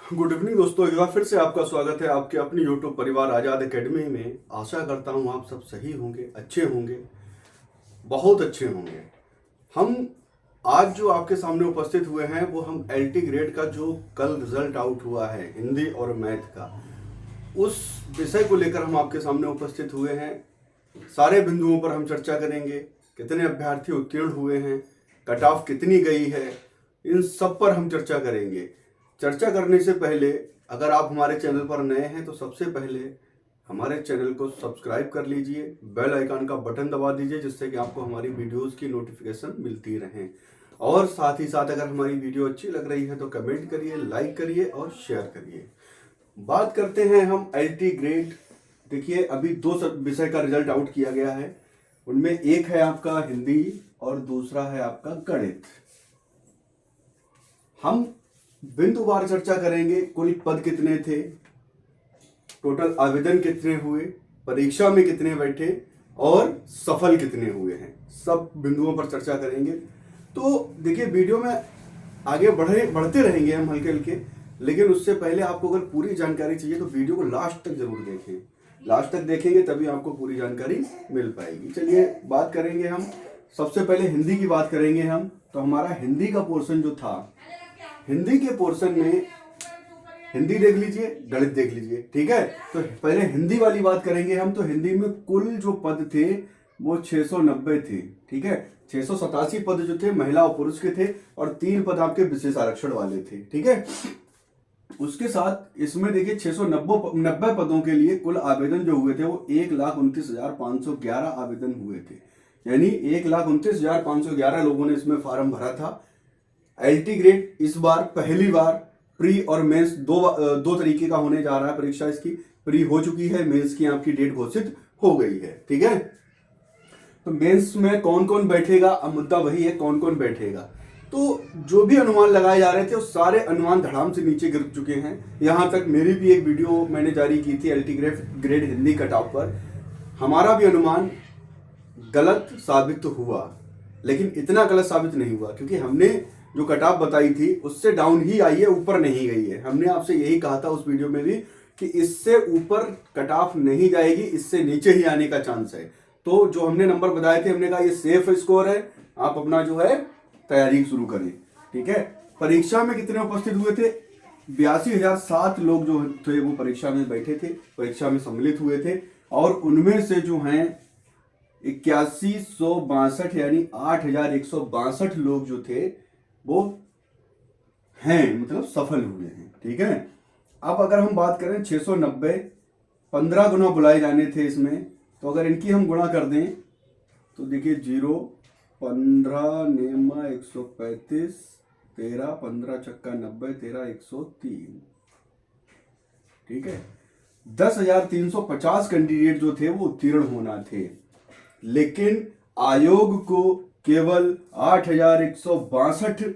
Good evening दोस्तों, एक बार फिर से आपका स्वागत है आपके अपने यूट्यूब परिवार आज़ाद एकेडमी में। आशा करता हूँ आप सब सही होंगे, अच्छे होंगे, बहुत अच्छे होंगे। हम आज जो आपके सामने उपस्थित हुए हैं वो हम एलटी ग्रेड का जो कल रिजल्ट आउट हुआ है हिंदी और मैथ का, उस विषय को लेकर हम आपके सामने उपस्थित हुए हैं। सारे बिंदुओं पर हम चर्चा करेंगे। कितने अभ्यर्थी उत्तीर्ण हुए हैं, कट ऑफ कितनी गई है, इन सब पर हम चर्चा करेंगे। चर्चा करने से पहले अगर आप हमारे चैनल पर नए हैं तो सबसे पहले हमारे चैनल को सब्सक्राइब कर लीजिए, बेल आइकन का बटन दबा दीजिए, जिससे कि आपको हमारी वीडियोस की नोटिफिकेशन मिलती रहे। और साथ ही साथ अगर हमारी वीडियो अच्छी लग रही है तो कमेंट करिए, लाइक करिए और शेयर करिए। बात करते हैं हम एलटी ग्रेड। देखिए, अभी दो विषय का रिजल्ट आउट किया गया है। उनमें एक है आपका हिंदी और दूसरा है आपका गणित। हम बिंदुवार चर्चा करेंगे। कुल पद कितने थे, टोटल आवेदन कितने हुए, परीक्षा में कितने बैठे और सफल कितने हुए हैं, सब बिंदुओं पर चर्चा करेंगे। तो देखिए, वीडियो में आगे बढ़ते रहेंगे हम हल्के हल्के, लेकिन उससे पहले आपको अगर पूरी जानकारी चाहिए तो वीडियो को लास्ट तक जरूर देखें। लास्ट तक देखेंगे तभी आपको पूरी जानकारी मिल पाएगी। चलिए बात करेंगे हम। सबसे पहले हिंदी की बात करेंगे हम। तो हमारा हिंदी का पोर्शन जो था, हिंदी के पोर्शन में हिंदी देख लीजिए, गणित देख लीजिए, ठीक है। तो पहले हिंदी वाली बात करेंगे हम। तो हिंदी में कुल जो पद थे वो 690 थे, ठीक है। 687 पद जो थे महिला और पुरुष के थे और 3 पद आपके विशेष आरक्षण वाले थे, ठीक है। उसके साथ इसमें देखिए 690 पदों के लिए कुल आवेदन जो हुए थे वो 1,29,511 आवेदन हुए थे। यानी 1,29,511 लोगों ने इसमें फॉर्म भरा था। एलटी ग्रेड इस बार पहली बार प्री और मेंस दो तरीके का होने जा रहा है। परीक्षा इसकी प्री हो चुकी है, मेंस की आपकी डेट घोषित हो गई है, ठीक है। तो मेंस में कौन कौन बैठेगा, अब मुद्दा वही है, कौन कौन बैठेगा। तो जो भी अनुमान लगाए जा रहे थे वो सारे अनुमान धड़ाम से नीचे गिर चुके हैं। यहां तक मेरी भी एक वीडियो मैंने जारी की थी LT grade Hindi cut off पर। हमारा भी अनुमान गलत साबित हुआ, लेकिन इतना गलत साबित नहीं हुआ क्योंकि हमने जो कट ऑफ बताई थी उससे डाउन ही आई है, ऊपर नहीं गई है। हमने आपसे यही कहा था उस वीडियो में भी कि इससे ऊपर कट ऑफ नहीं जाएगी, इससे नीचे ही आने का चांस है। तो जो हमने नंबर बताए थे, हमने कहा ये सेफ स्कोर है, आप अपना जो है तैयारी शुरू करें, ठीक है। परीक्षा में कितने उपस्थित हुए थे? 82,007 लोग जो थे वो परीक्षा में बैठे थे, परीक्षा में सम्मिलित हुए थे। और उनमें से जो हैं 8162 यानी 8,162 लोग जो थे वो हैं, मतलब सफल हुए हैं, ठीक है। अब अगर हम बात करें 690, 15 गुना बुलाए जाने थे इसमें, तो अगर इनकी हम गुणा कर दें तो देखिए 0, 15 नेमा 135, 13, 15 छक्का 90, 13 103, ठीक है। 10,350 कैंडिडेट जो थे वो उत्तीर्ण होना थे, लेकिन आयोग को केवल 8,162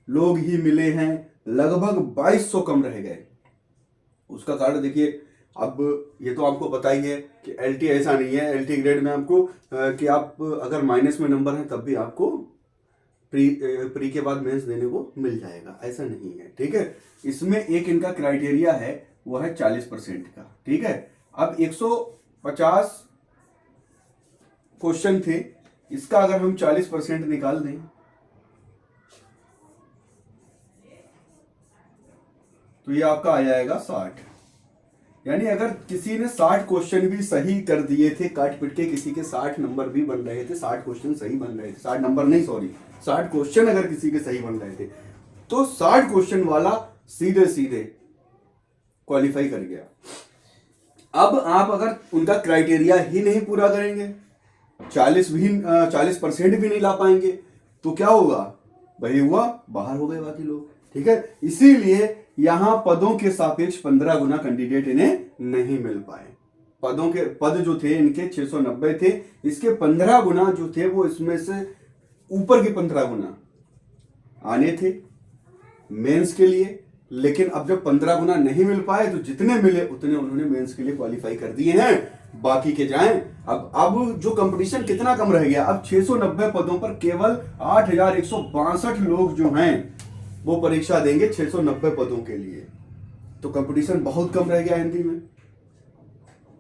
लोग ही मिले हैं, लगभग 2,200 कम रह गए। उसका कारण देखिए, अब ये तो आपको पता ही है कि एलटी ऐसा नहीं है। एलटी ग्रेड में आपको कि आप अगर माइनस में नंबर हैं तब भी आपको प्री के बाद मेंस देने को मिल जाएगा, ऐसा नहीं है, ठीक है। इसमें एक इनका क्राइटेरिया है, वो है 40% का, ठीक है। अब 150 क्वेश्चन थे, इसका अगर हम 40% निकाल दें तो ये आपका आ जाएगा 60। यानी अगर किसी ने 60 क्वेश्चन भी सही कर दिए थे, काट पिट के किसी के 60 नंबर भी बन रहे थे, 60 क्वेश्चन सही बन रहे थे, 60 नंबर नहीं, सॉरी, 60 क्वेश्चन अगर किसी के सही बन रहे थे तो 60 क्वेश्चन वाला सीधे सीधे क्वालिफाई कर गया। अब आप अगर उनका क्राइटेरिया ही नहीं पूरा करेंगे, 40% भी नहीं ला पाएंगे, तो क्या होगा? वही हुआ, बाहर हो गए बाकी लोग, ठीक है। इसीलिए यहां पदों के सापेक्ष 15 गुना कैंडिडेट इन्हें नहीं मिल पाए। पद जो थे इनके 690 थे, इसके 15 गुना जो थे वो इसमें से ऊपर के 15 गुना आने थे मेंस के लिए। लेकिन अब जब 15 गुना नहीं मिल पाए तो जितने मिले उतने उन्होंने मेंस के लिए क्वालिफाई कर दिए हैं, बाकी के जाएं। अब जो कंपटीशन कितना कम रह गया, अब 690 पदों पर केवल 8,162 लोग जो हैं वो परीक्षा देंगे 690 पदों के लिए। तो कंपटीशन बहुत कम रह गया हिंदी में।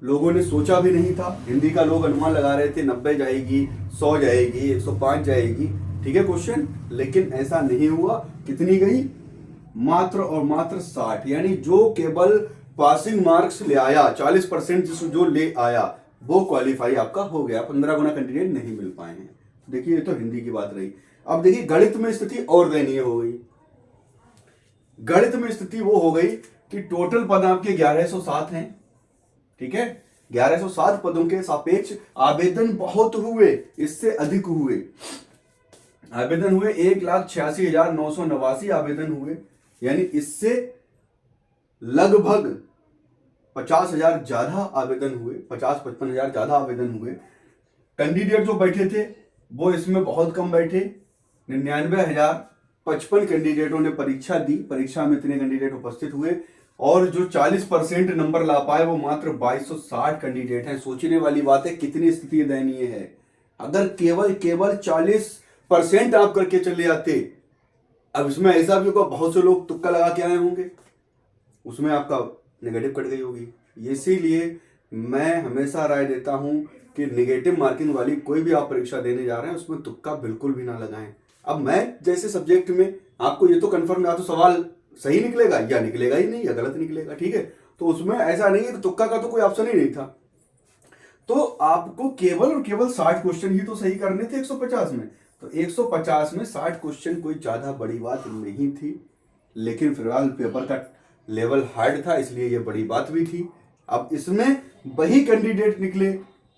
लोगों ने सोचा भी नहीं था, हिंदी का लोग अनुमान लगा रहे थे 90 जाएगी, 100 जाएगी, 105 जाएगी, ठीक है क्वेश्चन, लेकिन ऐसा नहीं हुआ। कितनी गई? मात्र और मात्र 60। यानी जो केवल पासिंग मार्क्स ले आया, 40% जो ले आया वो क्वालिफाई आपका हो गया। 15 गुना कैंडिडेट नहीं मिल पाए हैं। देखिए ये तो हिंदी की बात रही। अब देखिए गणित में स्थिति और दयनीय हो गई। गणित में स्थिति वो हो गई कि टोटल पद आपके 1107 हैं, ठीक है। 1107 पदों के सापेक्ष आवेदन बहुत हुए, इससे अधिक हुए। आवेदन हुए 1,86,989 आवेदन हुए, यानी इससे लगभग 50,000 ज्यादा आवेदन हुए, 50-55,000 ज्यादा आवेदन हुए। कैंडिडेट जो बैठे थे वो इसमें बहुत कम बैठे, 99,055 कैंडिडेटों ने परीक्षा दी। परीक्षा में इतने कैंडिडेट उपस्थित हुए और जो 40% नंबर ला पाए वो मात्र 2260 कैंडिडेट हैं। सोचने वाली बात है कितनी स्थिति दयनीय है। अगर केवल 40% आप करके चले जाते, अब इसमें ऐसा भी होगा बहुत से लोग तुक्का लगा के आए होंगे, उसमें आपका नेगेटिव कट गई होगी। इसीलिए मैं हमेशा राय देता हूं कि नेगेटिव मार्किंग वाली कोई भी आप परीक्षा देने जा रहे हैं उसमें तुक्का बिल्कुल भी ना लगाएं। अब मैं जैसे सब्जेक्ट में आपको ये तो कंफर्म, या तो सवाल सही निकलेगा या निकलेगा ही नहीं या गलत निकलेगा, ठीक है। तो उसमें ऐसा नहीं है कि तुक्का का तो कोई ऑप्शन ही नहीं था। तो आपको केवल और केवल 60 क्वेश्चन ही तो सही करने थे 150 में। तो 150 में 60 क्वेश्चन कोई ज्यादा बड़ी बात नहीं थी, लेकिन फिलहाल पेपर का लेवल हार्ड था इसलिए ये बड़ी बात भी थी। अब इसमें वही कैंडिडेट निकले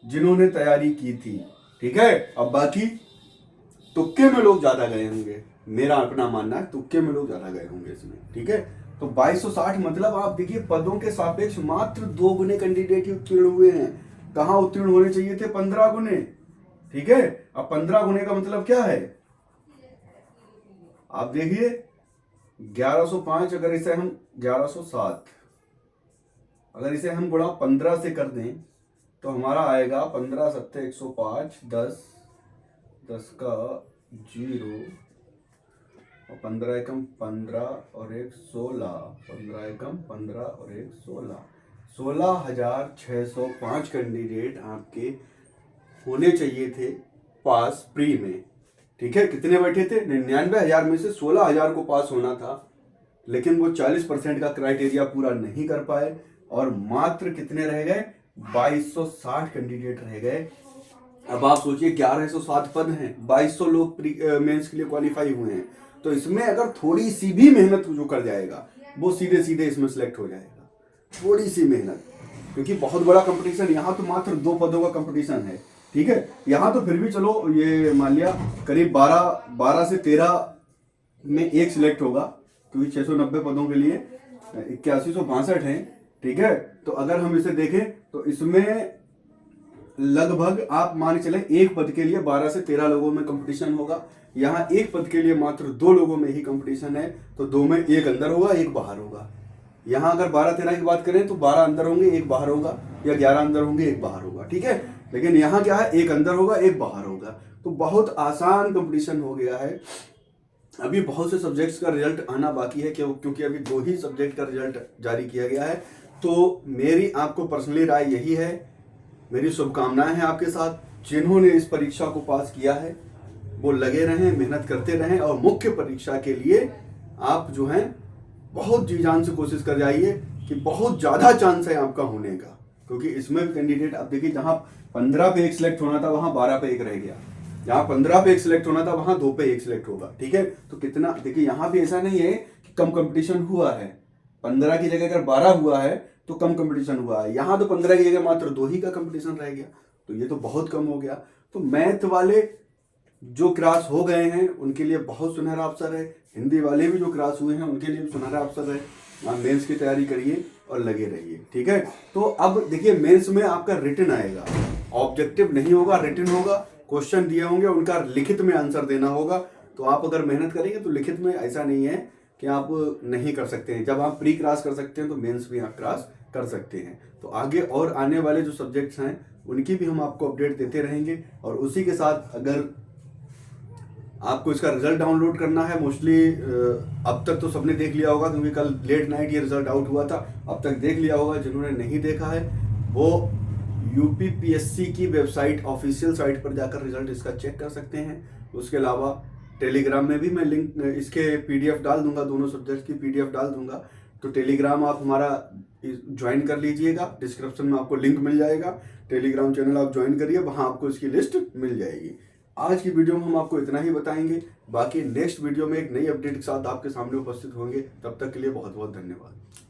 जिन्होंने तैयारी की थी, ठीक है। अब बाकी तुक्के में लोग ज्यादा गए होंगे, मेरा अपना मानना है तुक्के में लोग ज्यादा गए होंगे इसमें, ठीक है। तो 2260 मतलब आप देखिए पदों के सापेक्ष मात्र 2 गुने कैंडिडेट ही उत्तीर्ण हुए हैं। कहां उत्तीर्ण होने चाहिए थे? 15 गुने, ठीक है। अब 15 गुने का मतलब क्या है? आप देखिए 1105, अगर इसे हम 1107, अगर इसे हम गुणा 15 से कर दें तो हमारा आएगा 15 7 105, 10 का 0 और 15 एकम 15 और 1 16, 15 एकम 15 और 1 16, 16,605 कैंडिडेट आपके होने चाहिए थे पास प्री में, ठीक है। कितने बैठे थे? 99,000 में से 16,000 को पास होना था, लेकिन वो 40% का क्राइटेरिया पूरा नहीं कर पाए और मात्र कितने रह गए? 2260 कैंडिडेट रह गए। अब आप सोचिए 1107 पद हैं, 2200 लोग मेंस के लिए क्वालिफाई हुए हैं। तो इसमें अगर थोड़ी सी भी मेहनत जो कर जाएगा वो सीधे सीधे इसमें सिलेक्ट हो जाएगा। थोड़ी सी मेहनत, क्योंकि बहुत बड़ा कंपटीशन, यहाँ तो मात्र 2 पदों का कंपटीशन है, ठीक है। यहाँ तो फिर भी चलो ये मान लिया करीब 12 से 13 में एक सिलेक्ट होगा, क्योंकि 690 पदों के लिए 8162 हैं, ठीक है। तो अगर हम इसे देखें तो इसमें लगभग आप मान चले एक पद के लिए 12 से 13 लोगों में कंपटीशन होगा। यहाँ एक पद के लिए मात्र 2 लोगों में ही कंपटीशन है, तो 2 में एक अंदर होगा एक बाहर होगा। यहाँ अगर 12-13 की बात करें तो 12 अंदर होंगे एक बाहर होगा, या 11 अंदर होंगे एक बाहर होगा, ठीक है। लेकिन यहाँ क्या है, एक अंदर होगा एक बाहर होगा। तो बहुत आसान कंपटीशन हो गया है। अभी बहुत से सब्जेक्ट्स का रिजल्ट आना बाकी है, क्योंकि अभी 2 ही सब्जेक्ट का रिजल्ट जारी किया गया है। तो मेरी आपको पर्सनली राय यही है, मेरी शुभकामनाएं हैं आपके साथ। जिन्होंने इस परीक्षा को पास किया है वो लगे रहें, मेहनत करते रहें और मुख्य परीक्षा के लिए आप जो हैं बहुत जी जान से कोशिश कर जाइए कि बहुत ज़्यादा चांस है आपका होने का, क्योंकि इसमें कैंडिडेट आप देखिए जहाँ 15 पे 1 सिलेक्ट होना था वहाँ 12 पे 1 रह गया, जहाँ 15 पे 1 सिलेक्ट होना था वहाँ 2 पे 1 सिलेक्ट होगा, ठीक है। तो कितना देखिए यहाँ भी ऐसा नहीं है कि कम कंपटीशन हुआ है, 15 की जगह अगर 12 हुआ है तो कम कंपटीशन हुआ है। यहाँ तो 15 की जगह मात्र 2 ही का कंपटीशन रह गया, तो ये तो बहुत कम हो गया। तो मैथ वाले जो क्रॉस हो गए हैं उनके लिए बहुत सुनहरा अवसर है, हिंदी वाले भी जो क्रॉस हुए हैं उनके लिए भी सुनहरा अवसर है। आप मेंस की तैयारी करिए और लगे रहिए, ठीक है। तो अब देखिए मेंस में आपका रिटन आएगा, ऑब्जेक्टिव नहीं होगा, रिटन होगा। क्वेश्चन दिए होंगे उनका लिखित में आंसर देना होगा। तो आप अगर मेहनत करेंगे तो लिखित में ऐसा नहीं है कि आप नहीं कर सकते हैं। जब आप प्री क्रॉस कर सकते हैं तो मेंस भी आप क्रॉस कर सकते हैं। तो आगे और आने वाले जो सब्जेक्ट्स हैं उनकी भी हम आपको अपडेट देते रहेंगे। और उसी के साथ अगर आपको इसका रिजल्ट डाउनलोड करना है। मोस्टली अब तक तो सबने देख लिया होगा, क्योंकि कल लेट नाइट ये रिजल्ट आउट हुआ था, अब तक देख लिया होगा। जिन्होंने नहीं देखा है वो यूपीपीएससी की वेबसाइट, ऑफिशियल साइट पर जाकर रिजल्ट इसका चेक कर सकते हैं। उसके अलावा टेलीग्राम में भी मैं लिंक इसके पीडीएफ डाल दूंगा, दोनों सब्जेक्ट की पीडीएफ डाल दूंगा। तो टेलीग्राम आप हमारा ज्वाइन कर लीजिएगा, डिस्क्रिप्शन में आपको लिंक मिल जाएगा। टेलीग्राम चैनल आप ज्वाइन करिए, वहां आपको इसकी लिस्ट मिल जाएगी। आज की वीडियो में हम आपको इतना ही बताएंगे, बाकी नेक्स्ट वीडियो में एक नई अपडेट के साथ आपके सामने उपस्थित होंगे। तब तक के लिए बहुत बहुत धन्यवाद।